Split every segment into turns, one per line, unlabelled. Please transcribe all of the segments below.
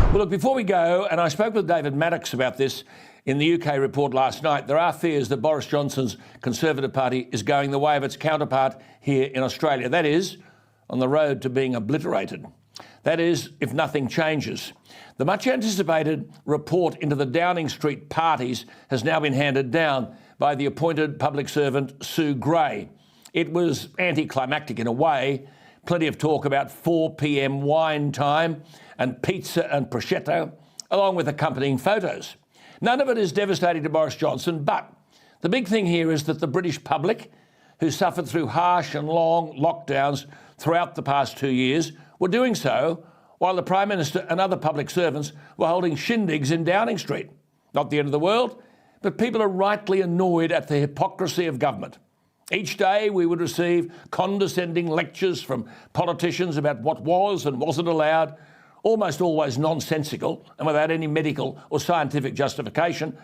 Well, look, before we go, and I spoke with David Maddox about this in the UK report last night, there are fears that Boris Johnson's Conservative Party is going the way of its counterpart here in Australia. That is, on the road to being obliterated. That is, if nothing changes. The much anticipated report into the Downing Street parties has now been handed down by the appointed public servant Sue Gray. It was anticlimactic in a way. Plenty of talk about 4 p.m. wine time and pizza and prosciutto, along with accompanying photos. None of it is devastating to Boris Johnson, but the big thing here is that the British public, who suffered through harsh and long lockdowns throughout the past 2 years, were doing so while the Prime Minister and other public servants were holding shindigs in Downing Street. Not the end of the world, but people are rightly annoyed at the hypocrisy of government. Each day we would receive condescending lectures from politicians about what was and wasn't allowed, almost always nonsensical and without any medical or scientific justification,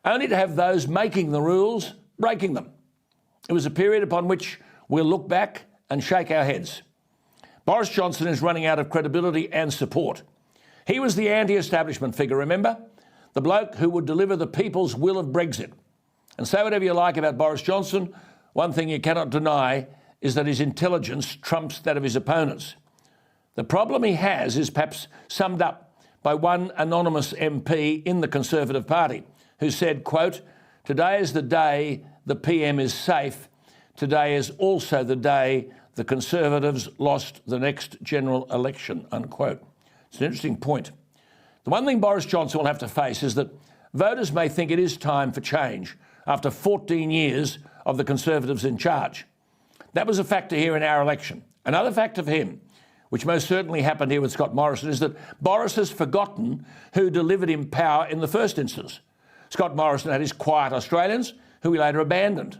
only to have those making the rules breaking them. It was a period upon which we'll look back and shake our heads. Boris Johnson is running out of credibility and support. He was the anti-establishment figure, remember? The bloke who would deliver the people's will of Brexit. And say whatever you like about Boris Johnson, one thing you cannot deny is that his intelligence trumps that of his opponents. The problem he has is perhaps summed up by one anonymous MP in the Conservative Party who said, quote, "Today is the day the PM is safe. Today is also the day the Conservatives lost the next general election," unquote. It's an interesting point. The one thing Boris Johnson will have to face is that voters may think it is time for change after 14 years of the Conservatives in charge. That was a factor here in our election. Another factor for him, which most certainly happened here with Scott Morrison, is that Boris has forgotten who delivered him power in the first instance. Scott Morrison had his quiet Australians, who he later abandoned.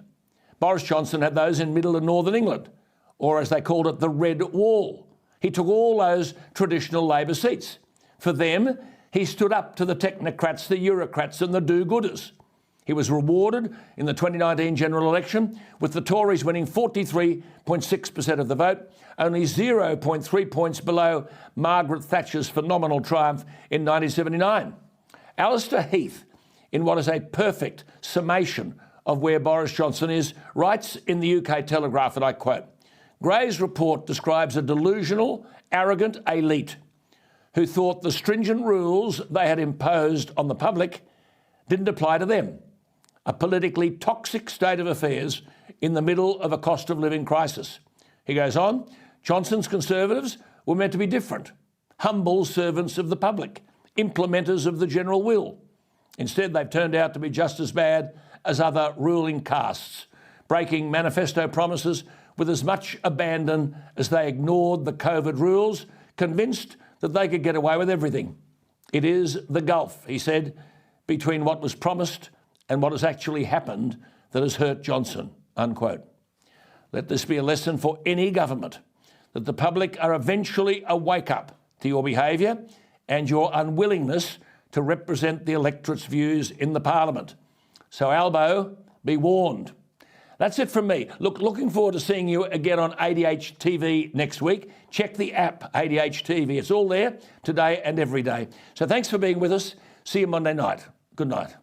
Boris Johnson had those in middle and northern England, or as they called it, the Red Wall. He took all those traditional Labor seats. For them, he stood up to the technocrats, the Eurocrats and the do-gooders. He was rewarded in the 2019 general election, with the Tories winning 43.6% of the vote, only 0.3 points below Margaret Thatcher's phenomenal triumph in 1979. Alistair Heath, in what is a perfect summation of where Boris Johnson is, writes in the UK Telegraph, and I quote, "Gray's report describes a delusional, arrogant elite who thought the stringent rules they had imposed on the public didn't apply to them. A politically toxic state of affairs in the middle of a cost of living crisis." He goes on, "Johnson's Conservatives were meant to be different, humble servants of the public, implementers of the general will. Instead, they've turned out to be just as bad as other ruling castes, breaking manifesto promises with as much abandon as they ignored the COVID rules, convinced that they could get away with everything. It is the gulf," he said, "between what was promised and what has actually happened that has hurt Johnson," unquote. Let this be a lesson for any government, that the public are eventually a wake-up to your behaviour and your unwillingness to represent the electorate's views in the Parliament. So, Albo, be warned. That's it from me. Looking forward to seeing you again on ADH TV next week. Check the app, ADH TV. It's all there today and every day. So thanks for being with us. See you Monday night. Good night.